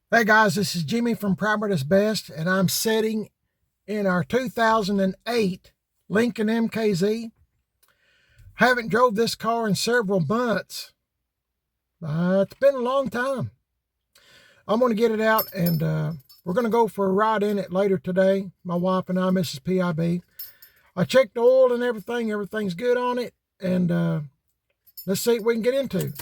Hey guys, this is Jimmy from MKZ Best, and I'm sitting in our 2008 Lincoln MKZ. Haven't drove this car in several months. It's been a long time. I'm going to get it out, and we're going to go for a ride in it later today. My wife and I, Mrs PIB. I checked the oil and everything. Everything's good on it, and let's see what we can get into.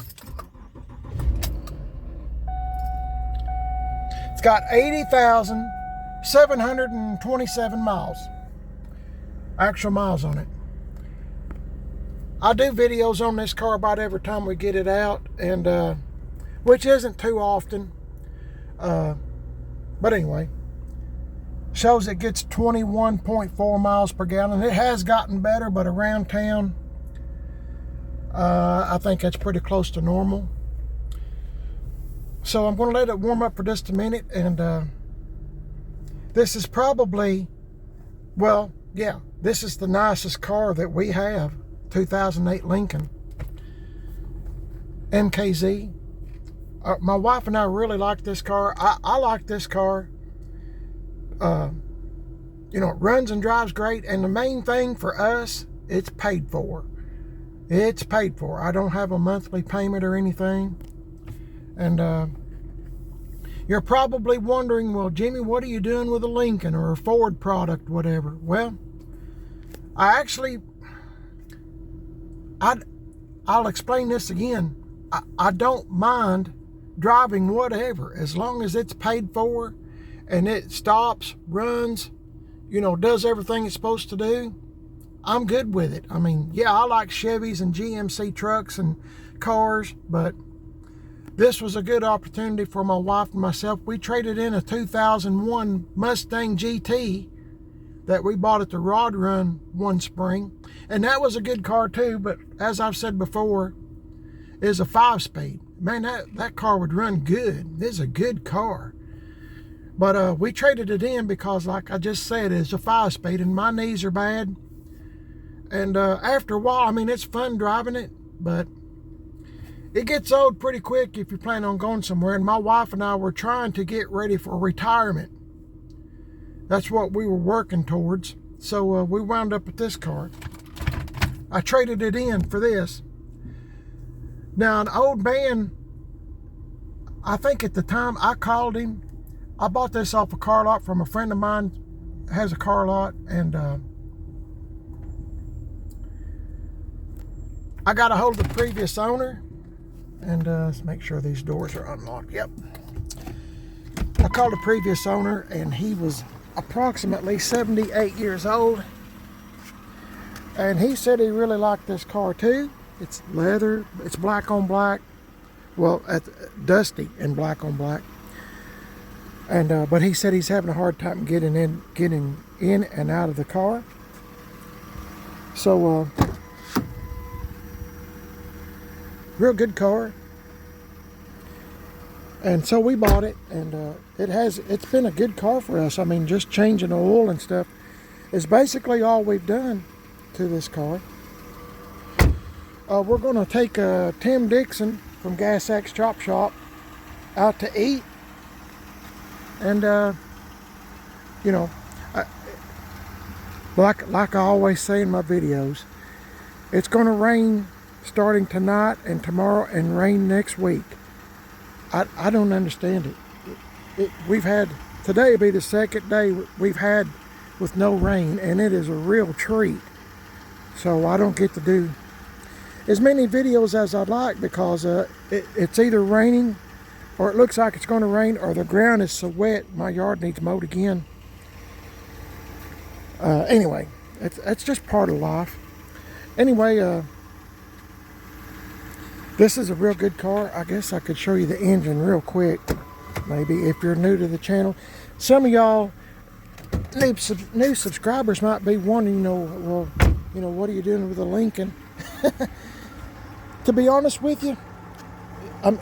It's got 80,727 miles, actual miles on it. I do videos on this car about every time we get it out, and which isn't too often. But anyway, shows it gets 21.4 miles per gallon. It has gotten better, but around town, I think that's pretty close to normal. So I'm going to let it warm up for just a minute, and this is probably, well, yeah, this is the nicest car that we have, 2008 Lincoln MKZ. My wife and I really like this car. I like this car. You know, it runs and drives great, and the main thing for us, it's paid for. It's paid for. I don't have a monthly payment or anything. And you're probably wondering, well, Jimmy, what are you doing with a Lincoln or a Ford product, whatever? Well, I'll explain this again. I don't mind driving whatever, as long as it's paid for and it stops, runs, you know, does everything it's supposed to do. I'm good with it. I mean, yeah, I like Chevys and GMC trucks and cars, but this was a good opportunity for my wife and myself. We traded in a 2001 Mustang GT that we bought at the Rod Run one spring. And that was a good car too, but as I've said before, is a 5-speed. Man, that car would run good. This is a good car. But we traded it in because, like I just said, it's a 5-speed and my knees are bad. And after a while, I mean, it's fun driving it, but it gets old pretty quick if you plan on going somewhere. And my wife and I were trying to get ready for retirement. That's what we were working towards. So we wound up with this car. I traded it in for this. Now, an old man, I think at the time I called him. I bought this off a car lot from a friend of mine who has a car lot. And I got a hold of the previous owner. And let's make sure these doors are unlocked. Yep. I called the previous owner, and he was approximately 78 years old. And he said he really liked this car too. It's leather, it's black on black. Well, dusty and black on black. And but he said he's having a hard time getting in and out of the car. So real good car. And so we bought it, and it's been a good car for us. I mean, just changing the oil and stuff is basically all we've done to this car. We're going to take Tim Dixon from Gas X Chop Shop out to eat. And you know, like I always say in my videos, it's going to rain starting tonight and tomorrow, and rain next week. I don't understand it. We've had, today will be the second day we've had with no rain, and it is a real treat. So I don't get to do as many videos as I'd like, because it's either raining, or it looks like it's going to rain, or the ground is so wet my yard needs mowed again. Anyway, that's just part of life. Anyway, this is a real good car. I guess I could show you the engine real quick, maybe, if you're new to the channel. Some of y'all new subscribers might be wondering, well, what are you doing with the Lincoln? To be honest with you,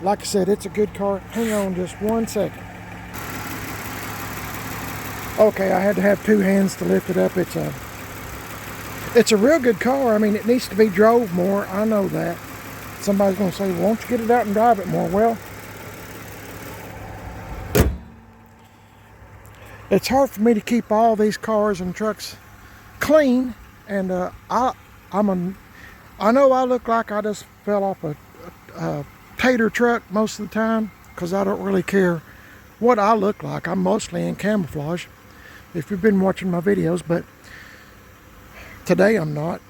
like I said, it's a good car. Hang on just one second. Okay, I had to have two hands to lift it up. It's a real good car. I mean, it needs to be drove more. I know that. Somebody's going to say, well, won't you get it out and drive it more? Well, it's hard for me to keep all these cars and trucks clean, and I know I look like I just fell off a tater truck most of the time, because I don't really care what I look like. I'm mostly in camouflage, if you've been watching my videos, but today I'm not.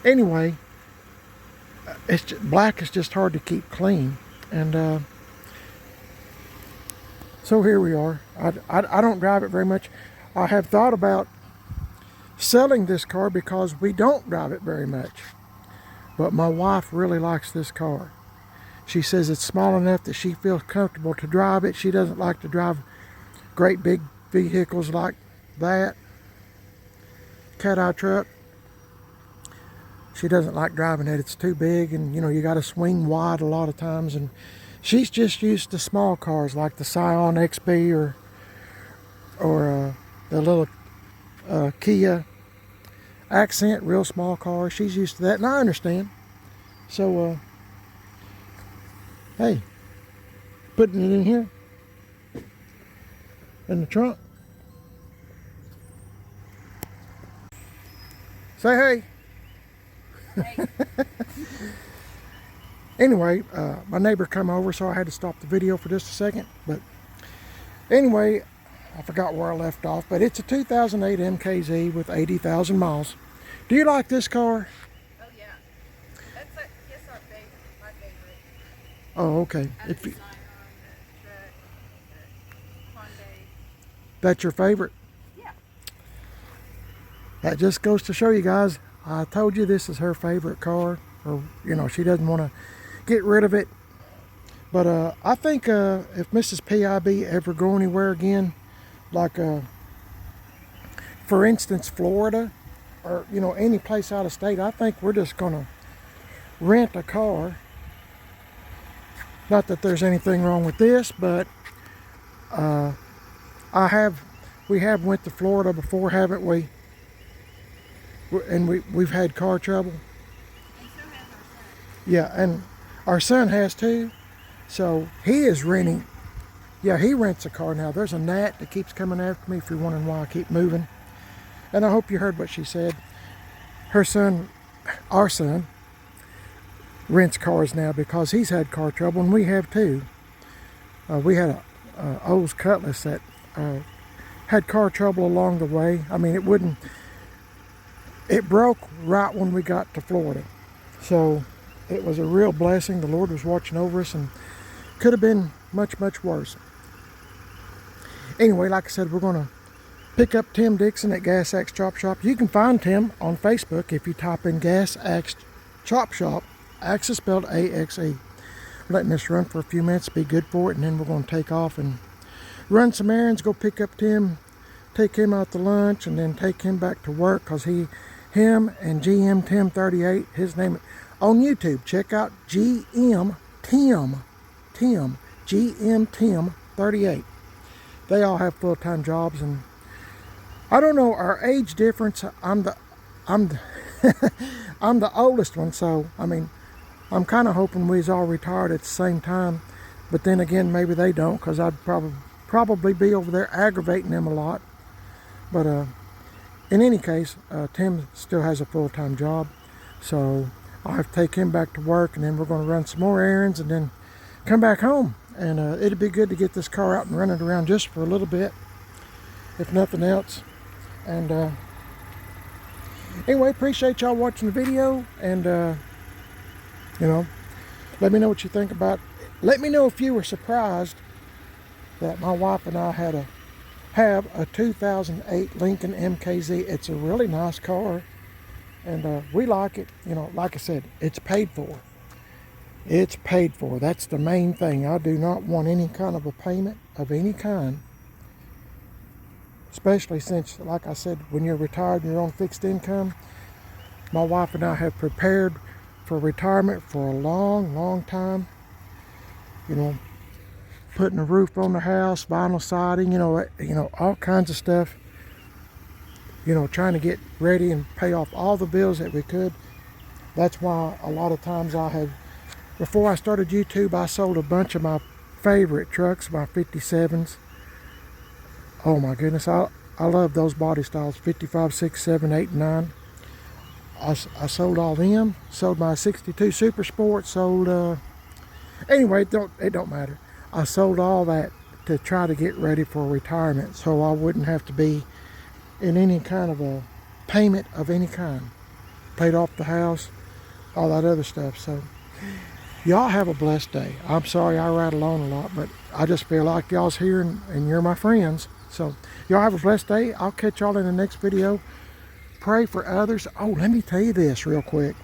Anyway, black is just hard to keep clean, and so here we are. I don't drive it very much. I have thought about selling this car because we don't drive it very much. But my wife really likes this car. She says it's small enough that she feels comfortable to drive it. She doesn't like to drive great big vehicles like that. Cat-eye truck. She doesn't like driving it. It's too big, and you know, you got to swing wide a lot of times, and she's just used to small cars like the Scion XB or the little Kia Accent, real small car. She's used to that, and I understand. So, hey, putting it in here, in the trunk. Say hey. Hey. Anyway, my neighbor come over, so I had to stop the video for just a second. But anyway, I forgot where I left off, but it's a 2008 MKZ with 80,000 miles. Do you like this car? Oh yeah, that's our favorite, my favorite. Oh, okay. If you, Hyundai. That's your favorite? Yeah. That just goes to show you guys, I told you this is her favorite car, or you know, she doesn't want to get rid of it. But I think if Mrs PIB ever go anywhere again, like for instance Florida, or you know, any place out of state, I think we're just gonna rent a car. Not that there's anything wrong with this, but we have went to Florida before, haven't we? And we've had car trouble. And so has our son. Yeah, and our son has too. So he is renting. Yeah, he rents a car now. There's a gnat that keeps coming after me, if you're wondering why I keep moving. And I hope you heard what she said. Her son, our son, rents cars now because he's had car trouble, and we have too. We had a Olds Cutlass that had car trouble along the way. I mean, it broke right when we got to Florida. So it was a real blessing. The Lord was watching over us, and could have been much, much worse. Anyway, like I said, we're going to pick up Tim Dixon at Gas Axe Chop Shop. You can find Tim on Facebook if you type in Gas Axe Chop Shop. Axe is spelled A-X-E. Letting this run for a few minutes, be good for it, and then we're going to take off and run some errands, go pick up Tim, take him out to lunch, and then take him back to work, because him and GM Tim 38, his name on YouTube. Check out GM Tim 38. They all have full-time jobs, and I don't know our age difference. I'm the I'm the oldest one, so I mean, I'm kind of hoping we's all retired at the same time. But then again, maybe they don't, because I'd probably be over there aggravating them a lot. But in any case, Tim still has a full-time job, so I'll have to take him back to work, and then we're going to run some more errands and then come back home. And it'd be good to get this car out and run it around just for a little bit, if nothing else. And anyway, appreciate y'all watching the video, and you know, let me know what you think about. Let me know if you were surprised that my wife and I have a 2008 Lincoln MKZ. It's a really nice car, and we like it. You know, like I said, it's paid for. It's paid for. That's the main thing. I do not want any kind of a payment of any kind, especially since, like I said, when you're retired and you're on fixed income. My wife and I have prepared for retirement for a long, long time. You know, putting a roof on the house, vinyl siding, you know, all kinds of stuff. You know, trying to get ready and pay off all the bills that we could. That's why a lot of times before I started YouTube, I sold a bunch of my favorite trucks, my 57s. Oh my goodness, I love those body styles, 55, 6, 7, 8, and 9. I sold all them, sold my 62 Super Sport, sold, anyway, it don't matter. I sold all that to try to get ready for retirement so I wouldn't have to be in any kind of a payment of any kind. Paid off the house, all that other stuff. So y'all have a blessed day. I'm sorry I rattle on a lot, but I just feel like y'all's here and you're my friends. So y'all have a blessed day. I'll catch y'all in the next video. Pray for others. Oh, let me tell you this real quick.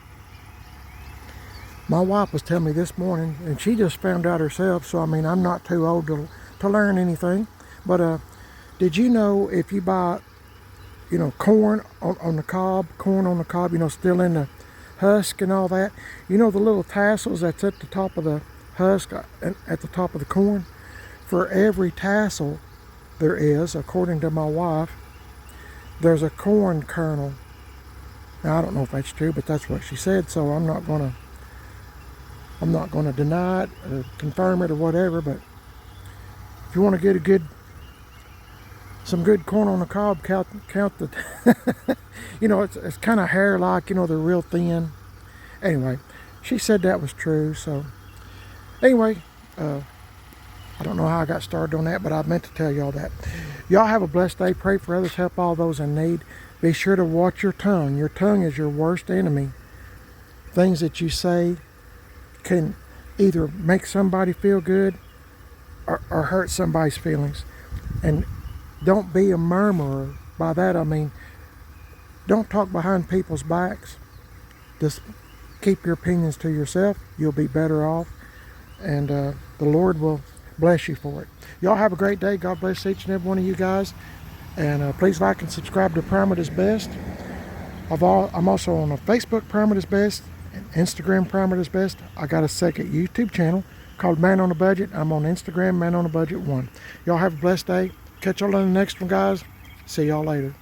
My wife was telling me this morning, and she just found out herself, so I mean, I'm not too old to learn anything. But did you know if you buy, corn on the cob, still in the husk and all that, the little tassels that's at the top of the husk, at the top of the corn? For every tassel there is, according to my wife, there's a corn kernel. Now, I don't know if that's true, but that's what she said, so I'm not gonna deny it or confirm it or whatever. But if you want to get some good corn on the cob, count the it's kind of hair like, they're real thin. Anyway, she said that was true. So anyway, I don't know how I got started on that, but I meant to tell y'all that. Y'all have a blessed day. Pray for others, help all those in need. Be sure to watch your tongue. Your tongue is your worst enemy. Things that you say can either make somebody feel good or hurt somebody's feelings. And don't be a murmurer. By that I mean, don't talk behind people's backs. Just keep your opinions to yourself. You'll be better off, and the Lord will bless you for it. Y'all have a great day. God bless each and every one of you guys, and please like and subscribe to Parameters Best. I'm also on a Facebook, Parameters Best, and Instagram, Parameters Best. I got a second YouTube channel called Man on a Budget. I'm on Instagram, Man on a Budget 1. Y'all have a blessed day. Catch y'all on the next one, guys. See y'all later.